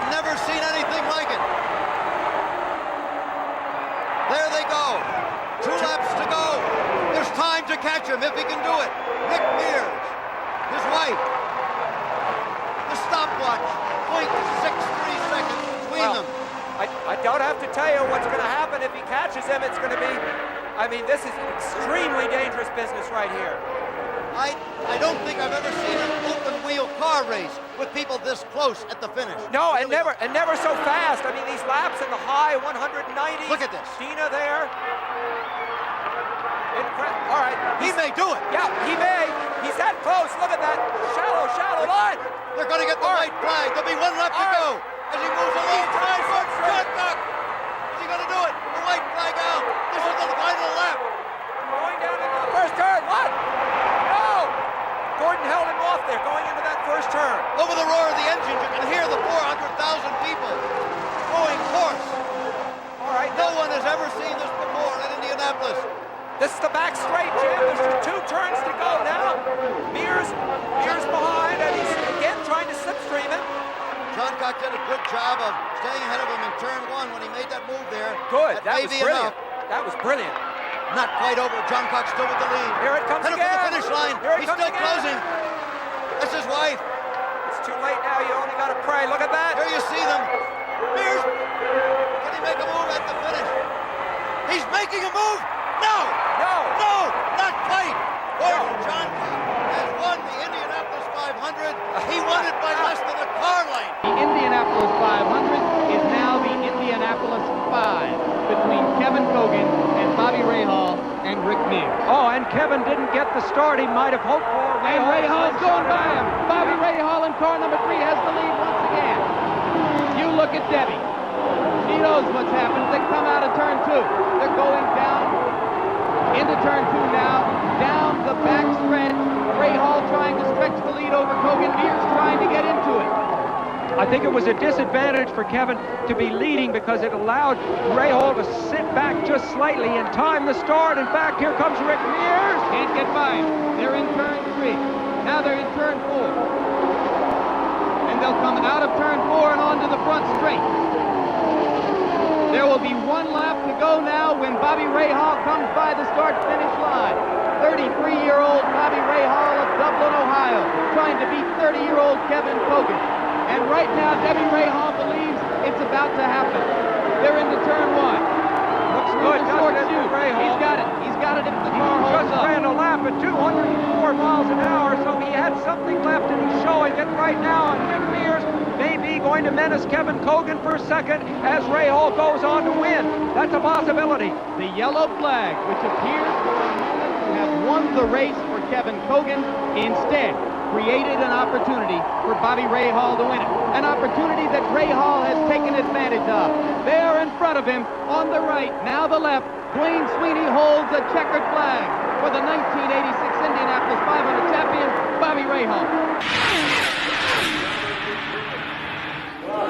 I've never seen anything like it. There they go. 2 laps to go. There's time to catch him if he can do it. Rick Mears, his wife. The stopwatch, 0.63 seconds between them. I don't have to tell you what's going to happen if he catches him. It's going to be, I mean, this is extremely dangerous business right here. I don't think I've ever seen an open wheel car race with people this close at the finish. No, and never so fast. I mean, these laps in the high 190. Look at this. Dina there. All right. He may do it. Yeah, he may. He's that close. Look at that shallow line. They're going to get the white flag. There'll be 1 lap to go as he moves along. Is he going to do it? The white flag out. This is the final lap. Going down into the first turn. What? No! Gordon held him off there going into that first turn. Over the roar of the engines, you can hear the 400,000 people going course. All right. No one has ever seen this before in Indianapolis. This is the back straight, Jim. There's 2 turns to go now. Mears behind, and he's again trying to slipstream him. John Cox did a good job of staying ahead of him in turn 1 when he made that move there. Good. That was brilliant. Enough. That was brilliant. Not quite over. John Cox still with the lead. Here it comes Headed again. for the finish line. He's still closing. That's his wife. It's too late now. You only got to pray. Look at that. Here you see them. Mears. Can he make a move at the finish? He's making a move. No, not quite. John Cox has won the Indianapolis 500. He won it by less than a car length. The Indianapolis 500 is now the Indianapolis 5 between Kevin Cogan and Bobby Rahal and Rick Mears. Oh, and Kevin didn't get the start he might have hoped for. And Rahal's going by him. Bobby Rahal in car number 3 has the lead once again. You look at Debbie. She knows what's happened. They come out of turn 2. They're going down into turn 2 now, down the back stretch. Rahal trying to stretch the lead over Cogan. Mears trying to get into it. I think it was a disadvantage for Kevin to be leading because it allowed Rahal to sit back just slightly and time the start. In fact, here comes Rick Mears. Can't get by him. They're in turn 3. Now they're in turn 4. And they'll come out of turn 4 and onto the front straight. There will be 1 lap to go now when Bobby Rahal comes by the start-finish line. 33-year-old Bobby Rahal of Dublin, Ohio, trying to beat 30-year-old Kevin Cogan. And right now, Debbie Rahal believes it's about to happen. They're into turn 1. Looks good, doesn't it, Rahal? He's got it. He's got it if the car holds Just up. ran a lap at 204 miles an hour, so he had something left, and he's showing it right now. And Rick Mears may be going to menace Kevin Cogan for a second as Rahal goes on to win. That's a possibility. The yellow flag, which appears for a moment to have won the race for Kevin Cogan, instead created an opportunity for Bobby Rahal to win it. An opportunity that Rahal has taken advantage of. There in front of him, on the right, now the left, Dwayne Sweeney holds a checkered flag for the 1986 Indianapolis 500 champion, Bobby Rahal.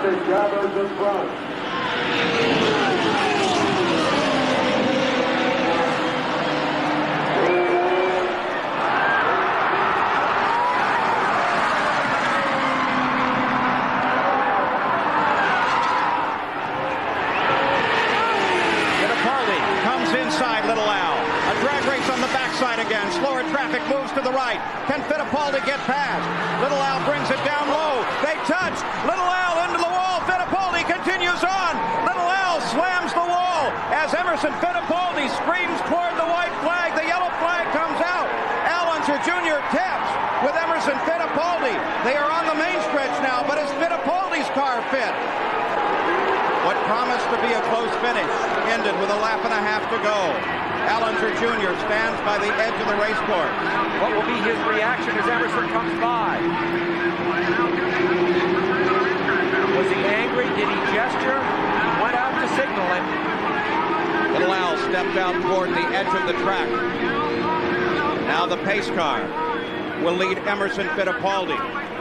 Gathers in front. Again, slower traffic moves to the right. Can Fittipaldi get past? Little Al brings it down low. They touch. Little Al into the wall. Fittipaldi continues on. Little Al slams the wall as Emerson Fittipaldi screams toward the white flag. The yellow flag comes out. Al Unser Jr. taps with Emerson Fittipaldi. They are on the main stretch now, but is Fittipaldi's car fit? What promised to be a close finish ended with a lap and a half to go. Al Unser Jr. stands by the edge of the race course. What will be his reaction as Emerson comes by? Was he angry? Did he gesture? He went out to signal him. Little Al stepped out toward the edge of the track. Now the pace car will lead Emerson Fittipaldi,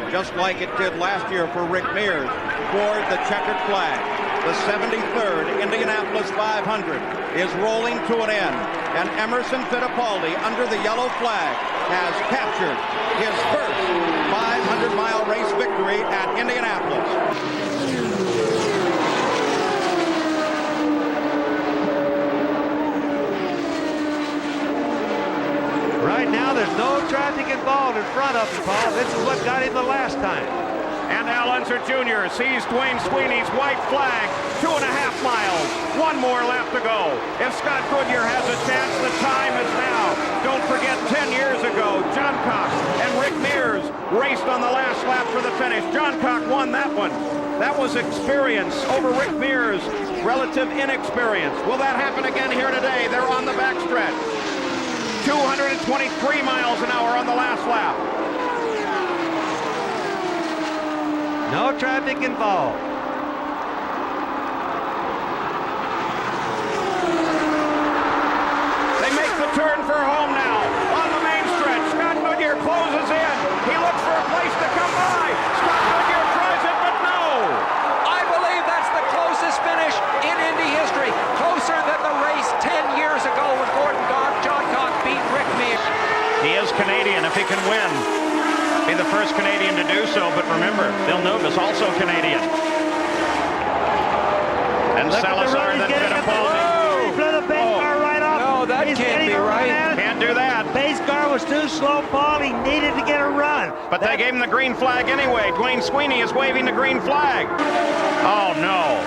just like it did last year for Rick Mears, toward the checkered flag. The 73rd Indianapolis 500 is rolling to an end, and Emerson Fittipaldi, under the yellow flag, has captured his first 500-mile race victory at Indianapolis. in front of him, Paul. This is what got him the last time. And Al Unser Jr. sees Dwayne Sweeney's white flag. 2.5 miles. One more lap to go. If Scott Goodyear has a chance, the time is now. Don't forget 10 years ago, John Cox and Rick Mears raced on the last lap for the finish. John Cox won that one. That was experience over Rick Mears' relative inexperience. Will that happen again here today? They're on the backstretch. 223 miles an hour on the last lap. No traffic involved. They make the turn for home now. On the main stretch, Scott Goodyear closes in. He looks for a place to come by. Scott Goodyear tries it, but no. I believe that's the closest finish in Indy history. Closer than the race 10 years ago when John Cox beat Rick Mears. He is Canadian if he can win. Be the first Canadian to do so, but remember, Villeneuve is also Canadian. And Salazar then Fittipaldi. Blew the base car right off. No, that can't be right. Can't do that. Base car was too slow, Paul. He needed to get a run. But they gave him the green flag anyway. Dwayne Sweeney is waving the green flag. Oh, no.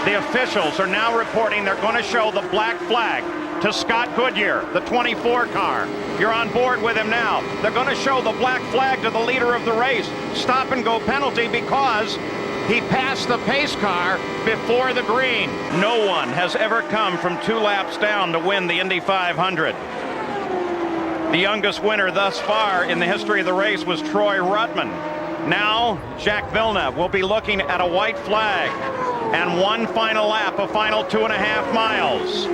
The officials are now reporting they're going to show the black flag to Scott Goodyear, the 24 car. You're on board with him now. They're going to show the black flag to the leader of the race. Stop and go penalty because he passed the pace car before the green. No one has ever come from 2 laps down to win the Indy 500. The youngest winner thus far in the history of the race was Troy Ruttman. Now, Jacques Villeneuve will be looking at a white flag and one final lap, a final 2.5 miles.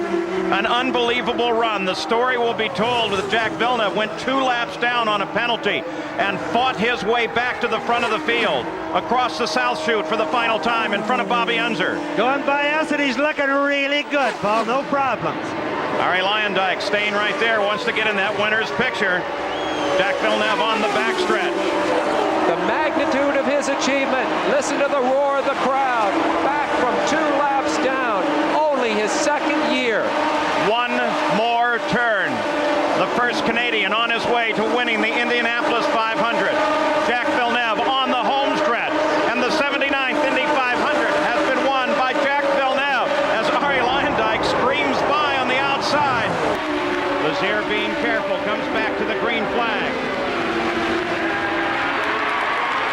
An unbelievable run. The story will be told that Jacques Villeneuve went 2 laps down on a penalty and fought his way back to the front of the field, across the South Chute for the final time in front of Bobby Unser. Going by us, and he's looking really good, Paul. No problems. Ari Luyendyk staying right there, wants to get in that winner's picture. Jacques Villeneuve on the backstretch. The magnitude of his achievement. Listen to the roar of the crowd. Back from 2 laps down. Only his second year. One more turn. The first Canadian on his way to winning the Indianapolis 500. Jacques Villeneuve on the home stretch. And the 79th Indy 500 has been won by Jacques Villeneuve as Ari Luyendyk screams by on the outside. Lazier, being careful, comes back to the green flag.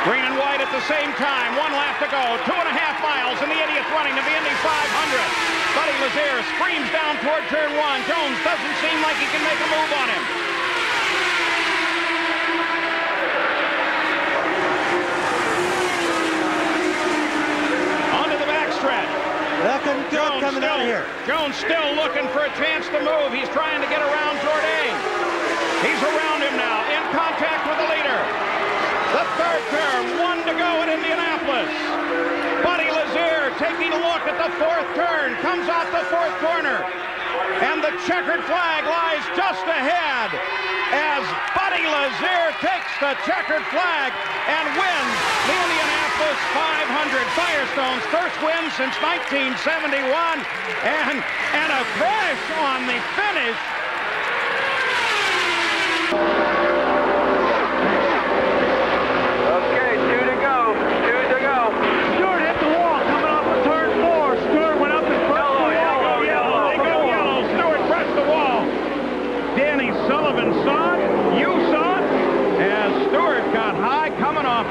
Green and white at the same time. 1 lap to go. 2.5 miles in the 80th running of the Indy 500. Buddy Lazier screams down toward turn 1. Jones doesn't seem like he can make a move on him. Onto the backstretch. Looking good coming out here. Jones still looking for a chance to move. He's trying to get around Jourdain. He's around him now, in contact with the leader. The third turn, 1 to go at Indianapolis. Buddy Lazier taking a look at the 4th turn, comes off the 4th corner. And the checkered flag lies just ahead as Buddy Lazier takes the checkered flag and wins the Indianapolis 500. Firestone's first win since 1971. And a crash on the finish.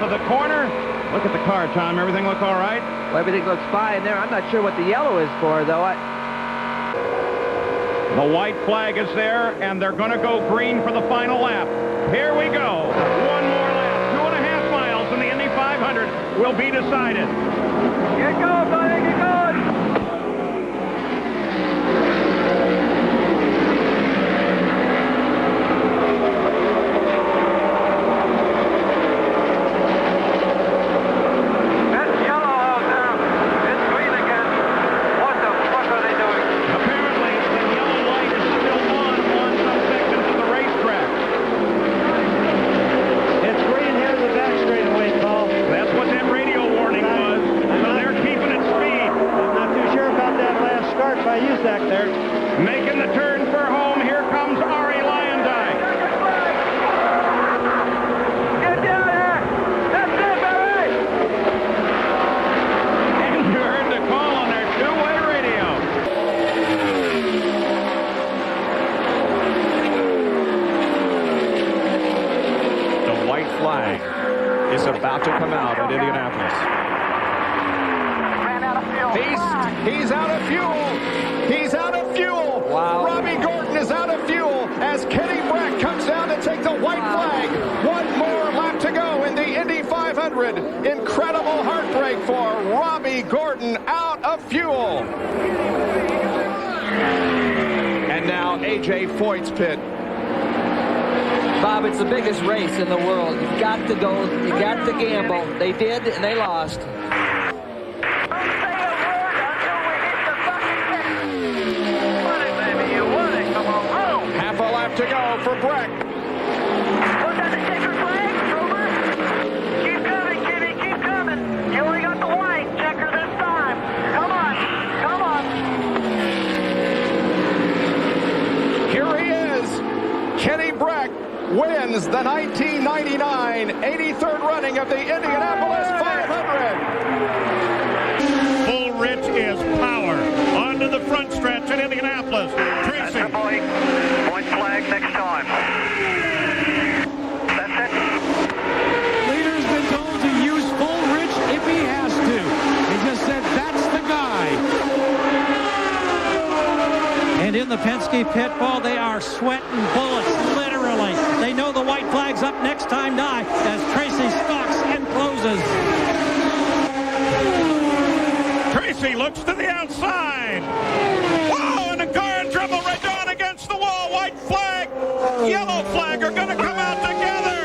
Of the corner. Look at the car, Tom. Everything look all right? Well, everything looks fine there. I'm not sure what the yellow is for, though. The white flag is there, and they're going to go green for the final lap. Here we go. 1 more lap. 2.5 miles, and the Indy 500 will be decided. Get going, buddy. Get going. Making the turn for home, here comes Ari Luyendyk. He's out of fuel. He's out of fuel. Wow. Robbie Gordon is out of fuel as Kenny Brack comes down to take the white flag. One more lap to go in the Indy 500. Incredible heartbreak for Robbie Gordon, out of fuel. And now A.J. Foyt's pit. Bob, it's the biggest race in the world. You've got to go. You got to gamble. They did, and they lost. Half a lap to go for Brack. Put down the checkered flag, Rover. Keep coming, Kenny, keep coming. You only got the white checker this time. Come on, come on. Here he is. Kenny Brack wins the 1999 83rd running of the Indianapolis 500. Bullrich is power. Onto the front stretch in Indianapolis. Tracy. White flag next time. That's it. Leader's been told to use Bullrich if he has to. He just said, that's the guy. And in the Penske pit, Paul, they are sweating bullets, literally. They know the white flag's up next time die as Tracy stalks and closes. Tracy looks to the outside. Whoa, and the car in trouble right down against the wall. White flag, yellow flag are going to come out together.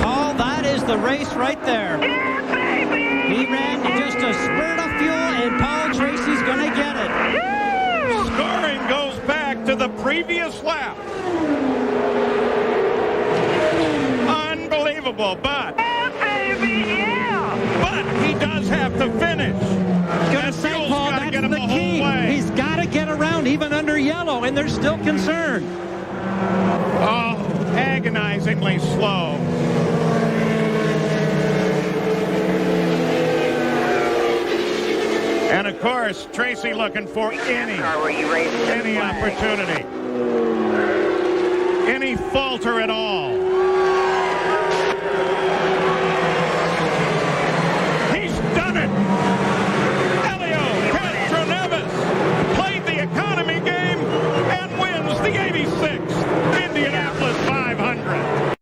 Paul, that is the race right there. Yeah, baby! He ran just a spurt of fuel, and Paul Tracy's going to get it. Scoring goes back to the previous lap. Unbelievable, but Yeah, baby, yeah! but he does have to finish. Gonna say, fuel's Paul, gotta that's get him the the whole key. way. He's got to get around even under yellow, and they're still concerned. Oh, agonizingly slow. And of course, Tracy looking for any opportunity, any falter at all. He's done it. Elio Castroneves played the economy game and wins the 86th Indianapolis 500.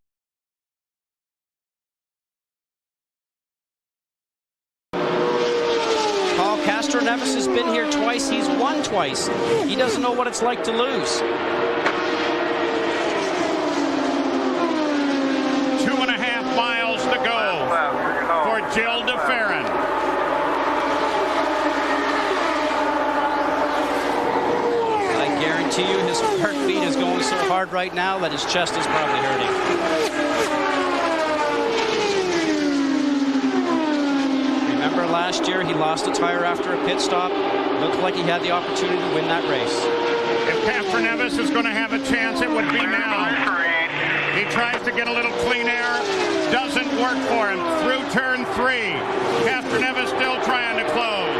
Paul Castroneves has been here twice. He's won twice. He doesn't know what it's like to lose. 2.5 miles to go for Jill DeFerrin. I guarantee you his heartbeat is going so hard right now that his chest is probably hurting. Remember last year he lost a tire after a pit stop? Looked like he had the opportunity to win that race. If Castroneves is going to have a chance, it would be now. He tries to get a little clean air. Doesn't work for him. Through turn 3. Castroneves still trying to close.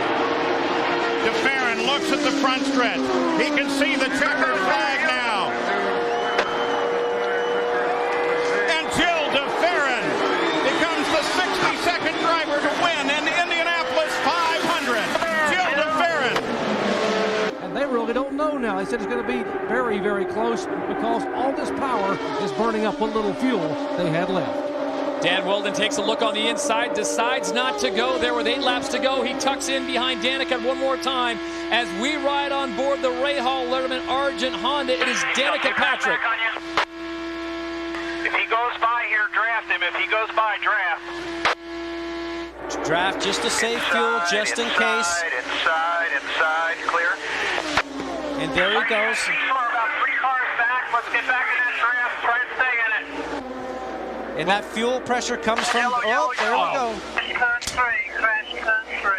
DeFerrin looks at the front stretch. He can see the checkered flag now. And Jill DeFerrin becomes the 62nd driver to win in the Indianapolis 500. Jill DeFerrin. And they really don't know now. They said it's going to be very, very close because all this power is burning up what little fuel they had left. Dan Weldon takes a look on the inside, decides not to go there with 8 laps to go. He tucks in behind Danica one more time as we ride on board the Rahal Letterman Argent Honda. It is Danica Patrick. If he goes by here, draft him. If he goes by, draft. Draft just to save fuel, just in case. Inside, clear. And there he goes. We're about 3 cars back. Let's get back in that draft. Try and stay in it. And that fuel pressure comes from, Yellow, oh, there we go. Turn 3, crash turn 3.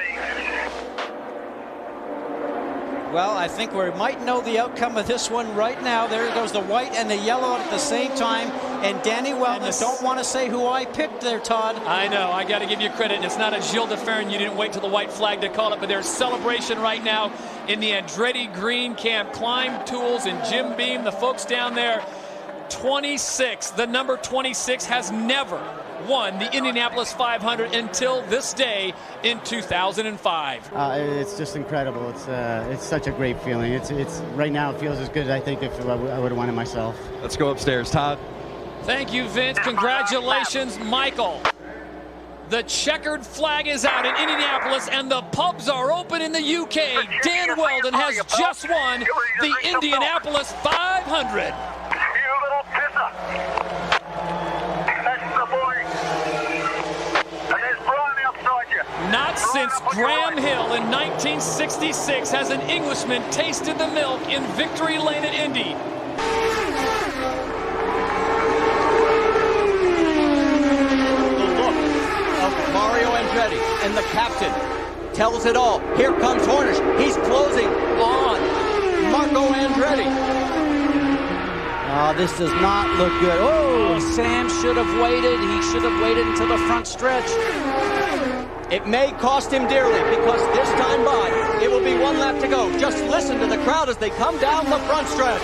Well, I think we might know the outcome of this one right now. There goes the white and the yellow at the same time. And Danny Weldon, don't want to say who I picked there, Todd. I know, I got to give you credit. And it's not a Gilles DeFerrin. You didn't wait till the white flag to call it, but there's celebration right now in the Andretti Green Camp. Climb Tools and Jim Beam, the folks down there. 26, the number 26 has never won the Indianapolis 500 until this day in 2005. It's just incredible. It's such a great feeling. It's right now it feels as good as I think if I would have won it myself. Let's go upstairs, Todd. Thank you, Vince. Congratulations, Michael. The checkered flag is out in Indianapolis, and the pubs are open in the UK. Dan Weldon has just won the Indianapolis 500. You little pisser. That's the boy. And there's Brian outside you. Not since Graham Hill in 1966 has an Englishman tasted the milk in Victory Lane at Indy. Mario Andretti and the captain tells it all. Here comes Hornish. He's closing on Marco Andretti. Oh, this does not look good. Oh, Sam should have waited. He should have waited until the front stretch. It may cost him dearly because this time by, it will be one lap to go. Just listen to the crowd as they come down the front stretch.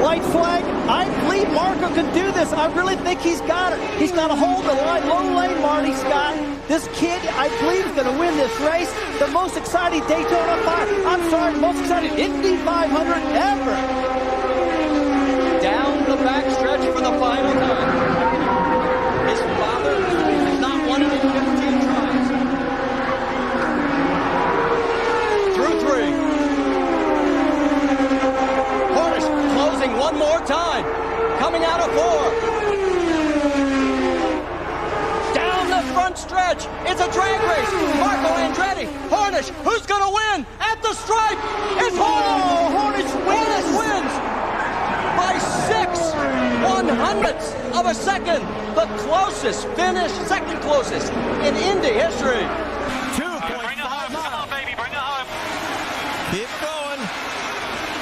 White flag. I believe Marco can do this. I really think he's got it. He's got to hold the line. Low lane, Marty Scott. This kid, I believe, is going to win this race. The most exciting Daytona 5. I'm sorry, the most exciting Indy 500 ever. Down the back stretch for the final time. His father has not won it in 15 tries. Through 3. Hornish closing one more time. Coming out of 4. Down the front stretch. It's a drag race. Marco Andretti. Hornish. Who's going to win? At the stripe. It's Hornish. Oh, Hornish wins. By 6/100ths of a second. The closest finish, second closest in Indy history. 2.5 miles. Baby, bring it home. Keep going.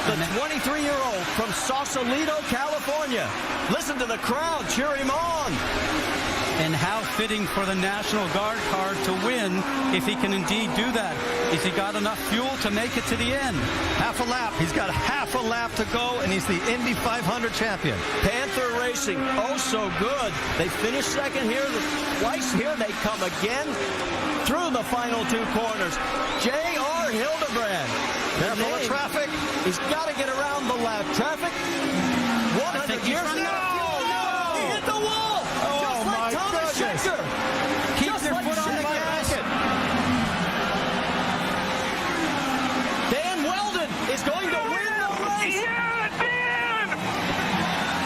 The 23-year-old from Sausalito, California. Listen to the crowd cheer him on. And how fitting for the National Guard car to win if he can indeed do that. Has he got enough fuel to make it to the end? Half a lap. He's got half a lap to go, and he's the Indy 500 champion. Panther Racing, oh so good. They finished second here, twice here. They come again through the final 2 corners. J.R. Hildebrand. Careful of traffic. He's got to get around the lap. Traffic. 100 years ago. No! He hit the wall. Oh, my goodness. Keep your foot on the gas. Dan Weldon is going to win the race. Yeah, Dan!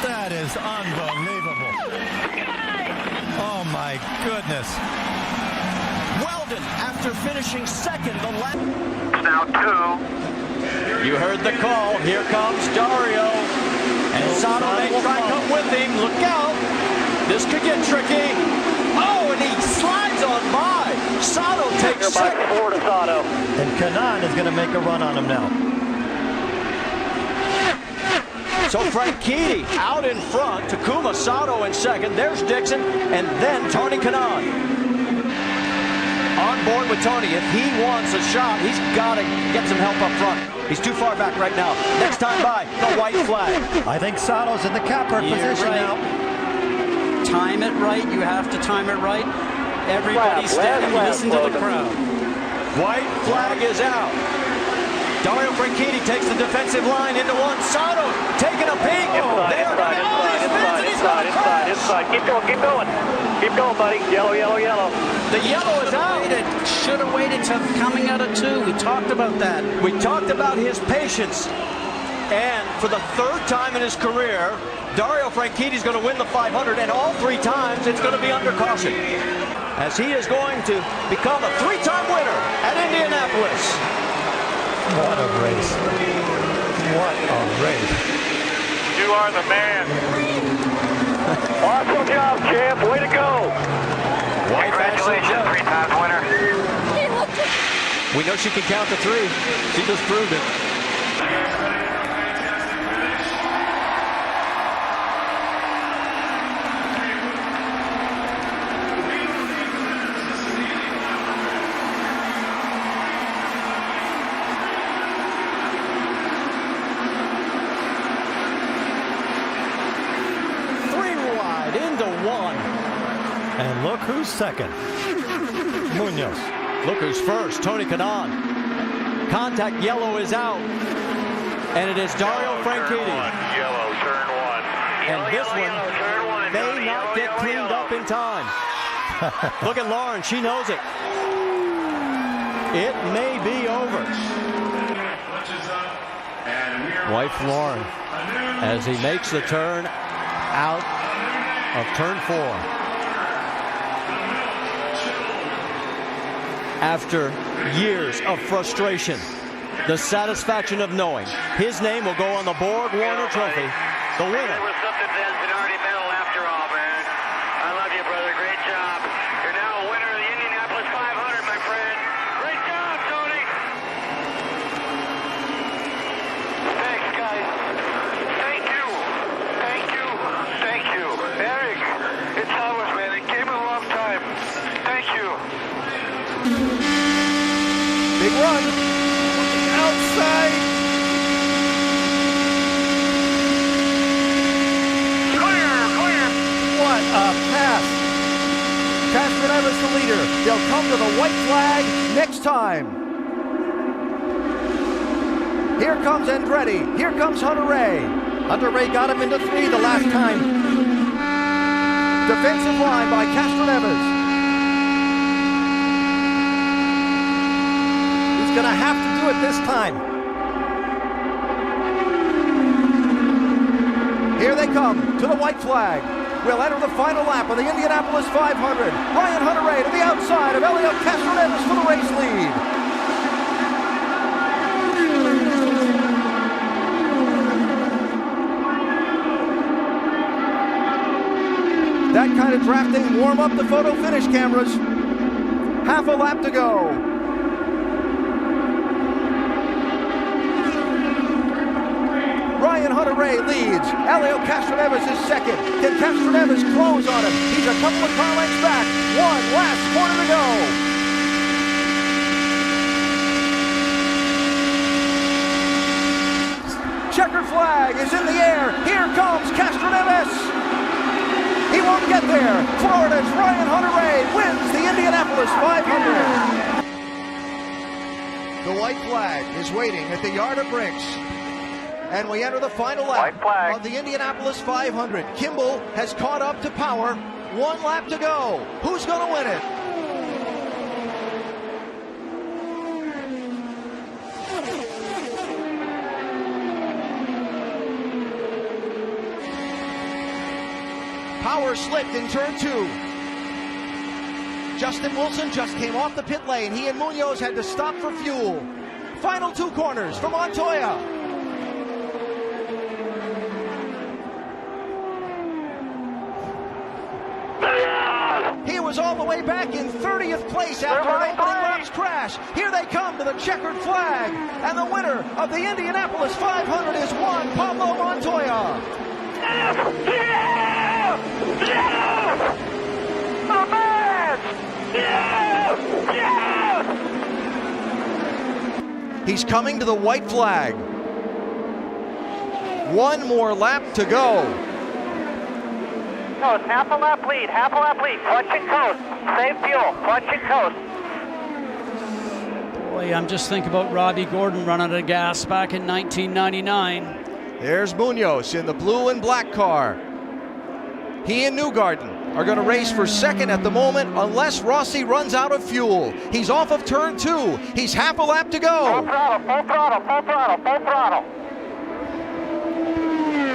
That is unbelievable. Oh, my goodness. Weldon, after finishing second, the lap. Now 2. You heard the call. Here comes Dario. And Sato may try to come with him. Look out. This could get tricky. Oh, and he slides on by. Sato takes second. Forward to Sato. And Kanan is going to make a run on him now. So Franchitti out in front. Takuma Sato in second. There's Dixon. And then Tony Kanaan. On board with Tony. If he wants a shot, he's got to get some help up front. He's too far back right now. Next time by, the white flag. I think Sato's in the capper position now. Time it right. You have to time it right. Everybody stand and listen to the crowd. White flag is out. Dario Franchitti takes the defensive line into one. Sato taking a peek. Inside. Keep going. Keep going, buddy. Yellow. The yellow is out. Should have waited till coming out of 2. We talked about that. We talked about his patience. And for the 3rd time in his career, Dario Franchitti is going to win the 500. And all 3 times, it's going to be under caution. As he is going to become a 3-time winner at Indianapolis. What a race. What a race. You are the man. Awesome job, champ. Way to go. Congratulations, 3-time winner. We know she can count to 3. She just proved it. And look who's second. Munoz. Look who's first. Tony Kanaan. Contact yellow is out. And it is Dario Franchitti. Yellow, turn one. And this one may not get cleaned up in time. Look at Lauren. She knows it. It may be over. Wife Lauren, as he makes the turn out of turn 4. After years of frustration, the satisfaction of knowing his name will go on the Borg Warner Trophy, the winner. It was something Cincinnati medal after all, man. I love you, brother. Great job. You're now a winner of the Indianapolis 500, my friend. Great job, Tony. Thanks, guys. Thank you. Thank you. Thank you. Eric, it's ours, man. It came a long time. Thank you. Big run. Outside. Clear. What a pass. Casper Evans the leader. They'll come to the white flag next time. Here comes Andretti. Here comes Hunter Ray. Hunter Ray got him into 3 the last time. Defensive line by Casper Evans. He's going to have to do it this time. Here they come to the white flag. We'll enter the final lap of the Indianapolis 500. Ryan Hunter-Reay to the outside of Elio Castroneves for the race lead. That kind of drafting warm up the photo finish cameras. Half a lap to go. Ryan Hunter-Reay leads. Elio Castroneves is second. Can Castroneves close on him? He's a couple of car lengths back. One last corner to go. Checkered flag is in the air. Here comes Castroneves. He won't get there. Florida's Ryan Hunter-Reay wins the Indianapolis 500. The white flag is waiting at the yard of bricks. And we enter the final lap of the Indianapolis 500. Kimball has caught up to Power. 1 lap to go. Who's going to win it? Power slipped in turn 2. Justin Wilson just came off the pit lane. He and Munoz had to stop for fuel. Final 2 corners for Montoya. He was all the way back in 30th place after an opening laps crash. Here they come to the checkered flag. And the winner of the Indianapolis 500 is Juan Pablo Montoya. My man! He's coming to the white flag. 1 more lap to go. Coast, half a lap lead. Clutch and coast. Save fuel. Clutch and coast. Boy, I'm just thinking about Robbie Gordon running out of gas back in 1999. There's Munoz in the blue and black car. He and Newgarden are going to race for second at the moment unless Rossi runs out of fuel. He's off of turn 2. He's half a lap to go. Full throttle.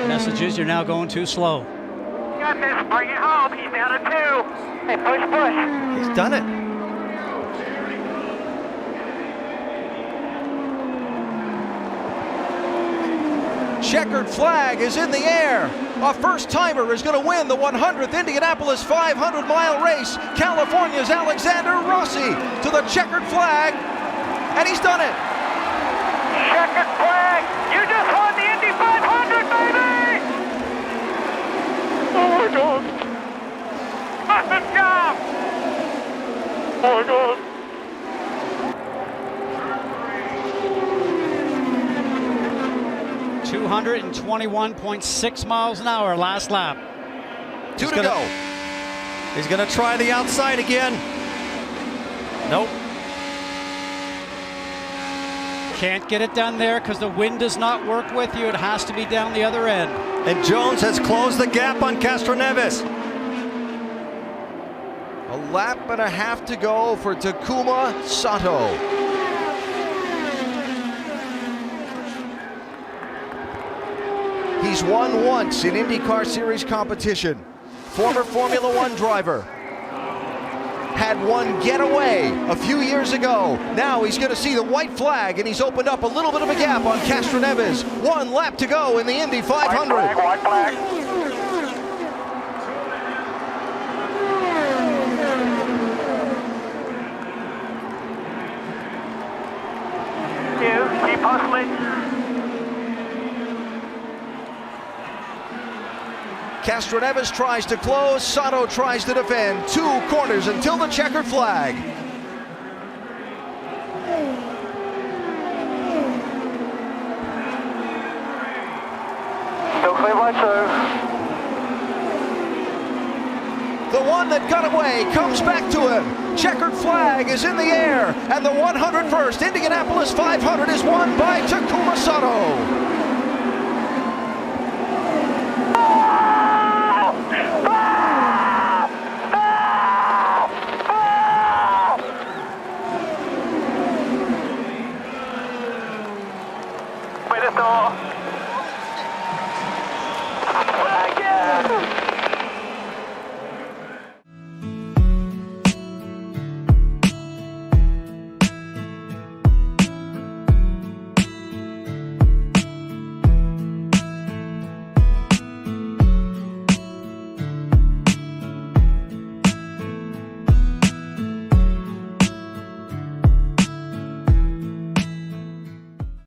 Message is you're now going too slow. Got this, bring it home. He's down to 2. Hey, push. He's done it. Checkered flag is in the air. A first-timer is going to win the 100th Indianapolis 500-mile race. California's Alexander Rossi to the checkered flag, and he's done it. Checkered flag. You just won the Indy 500, baby! Oh, my God. Awesome job! Oh, my God. 221.6 miles an hour last lap. 2 to go. He's going to try the outside again. Nope. Can't get it done there because the wind does not work with you. It has to be down the other end. And Jones has closed the gap on Castroneves. A lap and a half to go for Takuma Sato. He's won once in IndyCar Series competition. Former Formula One driver. Had one getaway a few years ago. Now he's going to see the white flag, and he's opened up a little bit of a gap on Castroneves. 1 lap to go in the Indy 500. White flag. Keep hustling. Castroneves tries to close, Sato tries to defend. 2 corners until the checkered flag. Still clear by 2. The one that got away comes back to him. Checkered flag is in the air, and the 101st Indianapolis 500 is won by Takuma Sato. Again!